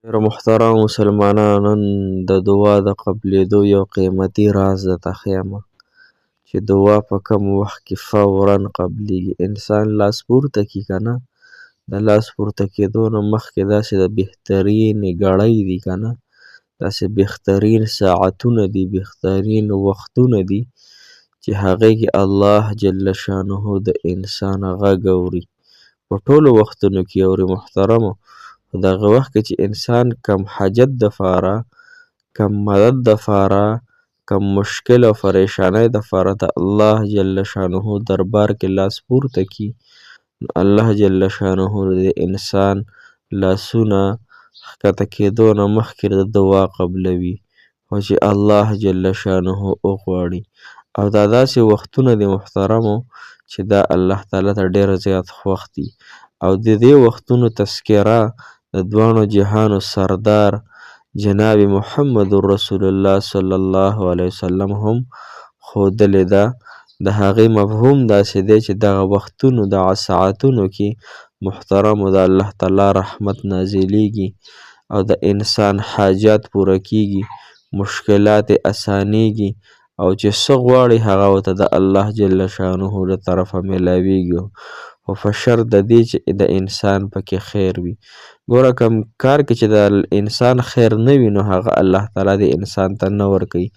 ډېرو محترمو مسلمانانو، نن د دعا د قبلېدو یو قیمتي راز درته ښیمه چې دعا په کوم وخت کې فوراً قبلېږي. انسان لاس پورته کړي که نه، د لاس پورته کېدو نه مخکې داسې د بهترینې ګړۍ دي که نه، داسې بهترین ساعتونه دي، بهترین وختونه دي چې هغې کې الله جل شانه د انسان غږ اوري. په ټولو وختونو کې اوري محترمو، په دغه وخت کې چې انسان کم حاجت دپاره، کم مدد دپاره، کم مشکل او پریشانۍ دپاره د الله جل شانه دربار کې لاس پورته کړي، نو الله جل شانه د انسان لاسونه ښکته کېدو نه مخکې د دعا قبلوي، او چې الله جل شانه وغواړي. او دا داسې وختونه دي محترمو چې دا الله تعالی ته ډېر زیات خوښ دي. او د دې وختونو تذکره د دواړو جهانو سردار جناب محمد رسول الله صلی الله علیه وسلم هم ښودلې ده. د هغې مفهوم داسې دی چې دغه وختونو دغه ساعتونو کې محترمو د الله تعالی رحمت نازلیږي او د انسان حاجات پوره کیږي، مشکلات یې اسانیږي، او چې څه غواړي هغه ورته د الله جل شانه له طرفه میلاویږي، خو په شرط د دې چې د انسان پکې خیر وي. ګوره کوم کار کې چې د انسان خیر نه وي نو هغه الله تعالی د انسان ته نه ورکوي.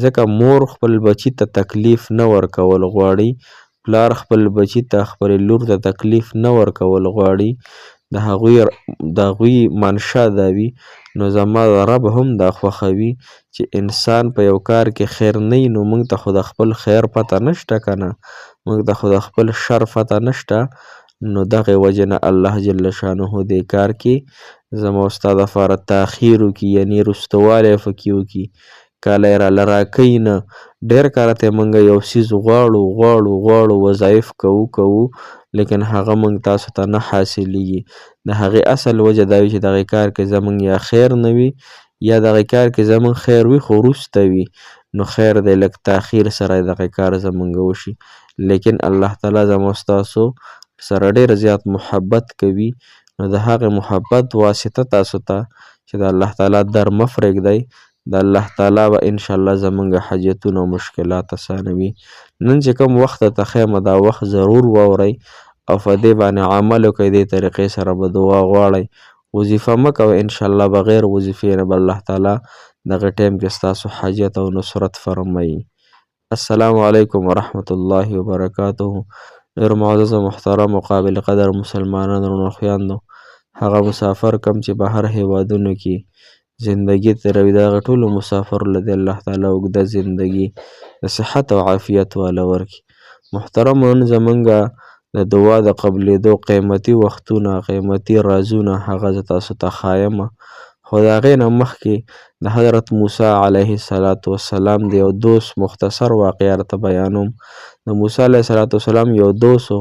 ځکه مور خپل بچي ته تکلیف نه ورکول غواړي، پلار خپل بچي ته، خپلې لور ته تکلیف نه ورکول غواړي، د هغوی منشا دا وي. نو زما رب هم دا خوښوي چې انسان په یو کار کې خیر نه وي، نو موږ ته خو د خپل خیر پته نشته که نه، موږ ته خو د خپل شر پته نشته. نو دغې وجې نه الله جل شانه دې کار کې زما او ستا دپاره تاخیر وکړي، یعنې رستوالی پکې وکړي، کله یې راله راکوي نه. ډېر کله ته موږ یو څیز غواړو وظایف کوو لیکن هغه موږ تاسو ته نه حاصلېږي. د هغې اصل وجه دا وي چې دغې کار کې زموږ یا خیر نه وي، یا دغې کار کې زموږ خیر وي خو وروسته وي، نو خیر دی لږ تاخیر سره دغې کار زموږ وشي. لیکن الله تعالی زما او ستاسو سره ډېر زیات محبت کوي، نو د هغې محبت واسطه تاسو ته چې د الله تعالی در مه پرېږدئ، د الله تعالی به انشاءالله زموږ حاجتونه او مشکلات اسانوي. نن چې کوم وخت درته ښیمه دا وخت ضرور واورئ او په دې باندې عمل وکئ، دې طریقې سره به دعا غواړئ. وظیفه مه کوئ، انشاءالله بغیر وظیفې نه به الله تعالی دغه ټایم کې ستاسو حاجت او نصرت فرمایي. السلام علیکم ورحمة الله وبرکاته. ډېر معزز او محترم او قابل قدر مسلمانانو وروڼو خویندو، هغه مسافر کم چې بهر هیوادونو کې زندگی تیروي، د هغه ټولو مسافرو له دې الله تعالی اوږده زندگی د صحت او عافیت والا ورکړي. محترمو، نن زمونږ د دعا د قبلېدو قیمتي وختونه، قیمتي رازونه هغه زه تاسو ته ښایمه. خو د هغې نه مخکې د حضرت موسی علیه السلام د یو دوست مختصر واقعه راته بیانوم. د موسی علیه السلام یو دوست و،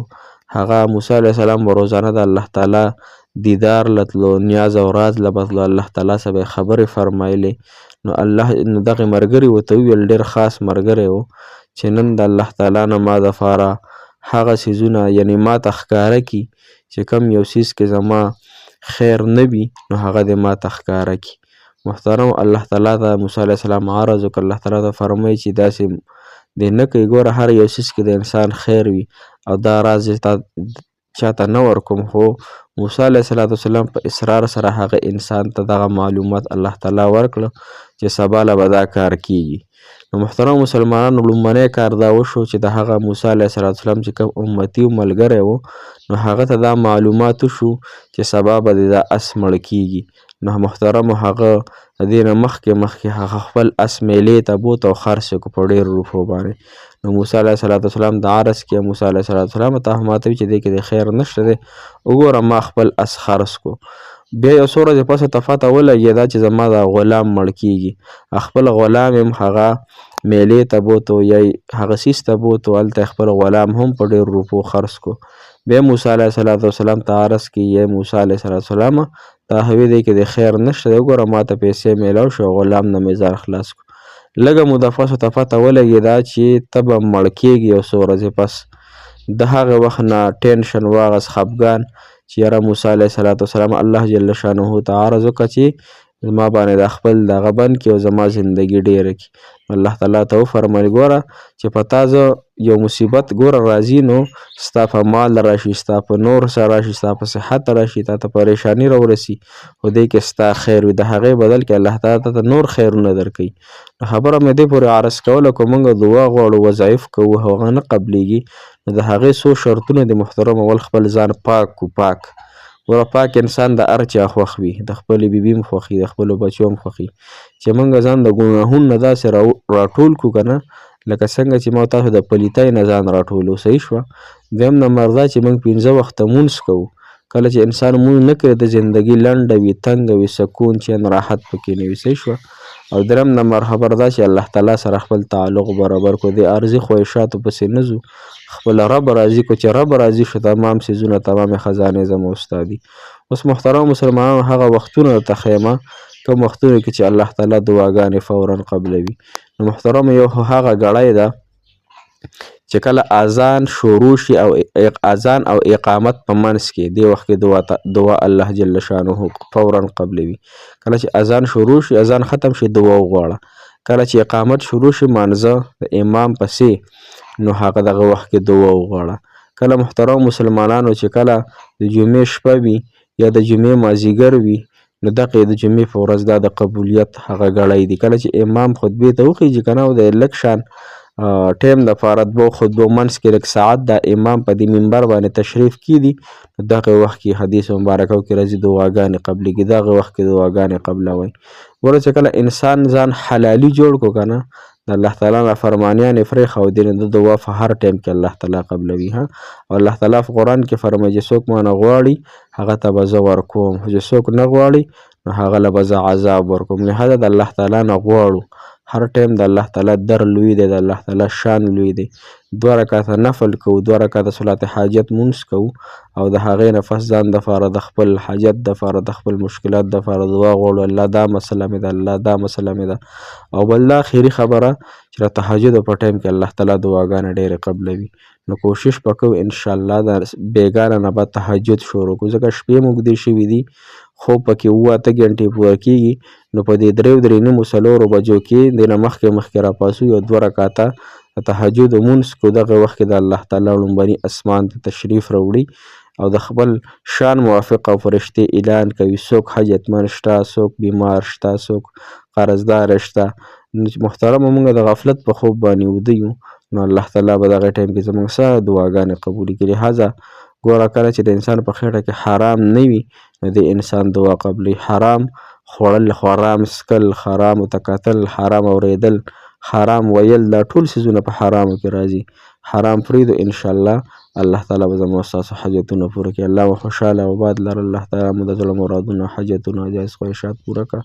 هغه موسی علیه السلام به روزانه د الله تعالی دیدار لتلو، نیاز او راز لبتلو، الله تعالی سره به خبرې فرمایلې. نو دغې ملګري ورته وویل، ډېر خاص ملګری و، چې نن د الله تعالی نه ما دپاره هغه څیزونه یعنې ما ته ښکاره کړي چې کوم یو څیز کې زما خیر نه وي نو هغه دې ما ته ښکاره کړي. محترم، الله تعالی ته موسی علیه السلام عرض وکړ، الله تعالی ته فرمایي چې داسې دې نه کوي، ګوره هر یو څیز کې د انسان خیر وي او دا راز چاته نه ورکوم. خو موسی علیه السلام په اصرار سره هغه انسان ته دغه معلومات الله تعالی ورکړه چې سبا له به دا کار کیږي. نو محترم مسلمانانو، لومړنی کار دا وشو چې د هغه موسی علیه السلام چې کوم امتي ملګری و، نو هغه ته دا معلومات وشو چې سبا به دا اس مړ کیږي. نو محترمو، هغه د دې نه مخکې هغه خپل اس میلې ته بوت او خرڅ یې کړو په ډېرو روپو باندې. نو موسی علیه السلام د عرض کې موسی علیه السلام ته ماته وي چې دې کې د خیر نشته دی، وګوره ما خپل اس خرڅ کړو. بیا یو څو ورځې پس ته پته ولګېده چې زما دا غلام مړ کیږي. خپل غلام یم هغه میلې ته بوتو یا هغه سیز ته بوتو، هلته خپل غلام هم په ډېرو روپو خرڅ کړو. بیا موسی علیه السلام ته عرض کې، یا موسی علیه السلام دا هوی دی کې د خیر نشته دی، وګوره ما ته پیسې میلاو شو، غلام نه مې ځان خلاص کړو. لږه موده پسو ته پته ولګېده چې ته به مړ کېږي. یو څو ورځې پس د هغه وخت نه ټینشن واغست، خفګان چې یاره موسی علیه السلام الله جل شانه ته عرض وکړه چې زما باندې د خپل دغه بند کړي او زما زندګي ډېره کړي. الله تعالی ته وفرمیل ګوره چې په تا زه یو مصیبت ګوره راځي نو ستا په مال راشي، ستا په نور سره راشي، ستا په صحت راشي، تا ته پریشاني راورسي، خو دې کې ستا خیر وي، د هغې بدل کې الله تعالی ته نور خیرونه درکوي. نو خبره مې دې پورې عرض کوله که موږ دعا غواړو وظایف کوو هغه نه قبلیږي نو د هغې څو شرطونه د محترم اول خپل ځان پاک کو. پاک ګوره پاک انسان د هر چا خوښ وي، د خپلې بیبي هم خوښي، د خپلو بچو هم خوښي چې موږ ځان د ګناهونو نه داسې راټول کړو که نه لکه څنګه چې ما تاسو د پلیتۍ نه ځان راټولو. صحیح شوه. دویم نمبر دا چې موږ 5 وخته مونځ کوو. کله چې انسان مونځ نه کوي د زندګي لنډه وي، تنګه وي، سکون چین راحت پکې نه وي. صحیح شوه. او دریم نمبر خبر دا چې الله تعالی سره خپل تعلق برابر کړو، د عارضي خواهشاتو پسې نه ځو، خپل رب راضي کړو چې رب راضي شو تمام څیزونه تمام خزانې زما او ستا دي. اوس محترم مسلمانانو هغه وختونه درته ښیمه کوم وختونه کې چې الله تعالی دعاګانې فورا قبلوي. نو محترم یو هغه ګړی ده چې کله اذان شروع شي او اذان او اقامت په منځ کې دې وخت کې دعا الله جل شانه فورا قبلوي. کله چې اذان شروع شي، اذان ختم شي، دعا وغواړه. کله چې اقامت شروع شي مانځه د امام پسې نو هغه دغه وخت کې دعا وغواړه. کله محترم مسلمانانو چې کله د جمعې شپه وي یا د جمعې مازدیګر وي نو دغه د جمعې په ورځ دا د قبولیت هغه ګړی دی. کله چې امام خطبې ته وخیږي که نه او د لږ شان ټیم دپاره دوه خطبو منځ کې لږ ساعت دا امام په دې منبر باندې تشریف کیږي نو دغه وخت کې حدیث مبارکو کې راځي دعاګانې قبلیږي. دغه وخت کې دعاګانې قبلوئ. ګوره چې کله انسان ځان حلالي جوړ کړو که نه د الله تعالی نافرمانیانې پرېښودې نو د دعا په هر ټایم کې الله تعالی قبلوي. او الله تعالی په قرآن کې فرمایي چې څوک مانه غواړي هغه ته به زه ورکوم، خو چې څوک نه غواړي نو هغه له به زه عذاب ورکوم. لهذا د الله تعالی نه غواړو، هر ټایم د الله تعالی در لوی دی، د الله تعالی شان لوی دی. 2 رکعته نفل کوو، 2 رکعته صلات حاجت مونځ کوو او د هغې نه پس ځان دپاره د خپل حاجت دپاره د خپل مشکلات دپاره دعا غواړو. الله دا مسله مې ده، الله دا مسله مې ده. او بل دا اخري خبره چې د تهجد په ټایم کې الله تعالی دعاګانې ډېرې قبلوي. نو کوشش به کوو انشاءالله د بیګانه نه به تهجد شروع کړو ځکه شپې مو اوږدې شوي دي، خوب پکې 7-8 ګنټې پوره کېږي. نو په دې 3-3:30 بجو کې دې نه مخکې راپاڅو یو 2 رکعته د تهجد مونځ کړو. دغه وخت کې د الله تعالی لومړني اسمان ته تشریف راوړي او د خپل شان موافق او فرشتې اعلان کوي څوک حاجتمند شته، څوک بیمار شته، څوک قرضدار شته. نو چې محترمه موږ د غفلت په خوب باندې ویده یو نو الله تعالی به دغه ټایم کې زموږ څه دعاګانې قبولې کړي. لهذا ګوره کله چې د انسان په خېټه کې حرام نه وي نو د انسان دعا قبلوي. حرام خوړل، حرام څکل، حرامو ته کتل، حرام اورېدل، حرام ویل، دا ټول څیزونه په حرامو کې راځي. حرام پرېږدو انشاءالله الله تعالی به زموږ ستاسو حاجتونه پوره کړي. الله مو خوشحاله او آباد لره. الله تعالی مو د زړه مرادونه، حاجتونه، جایز خواهشات پوره کړه.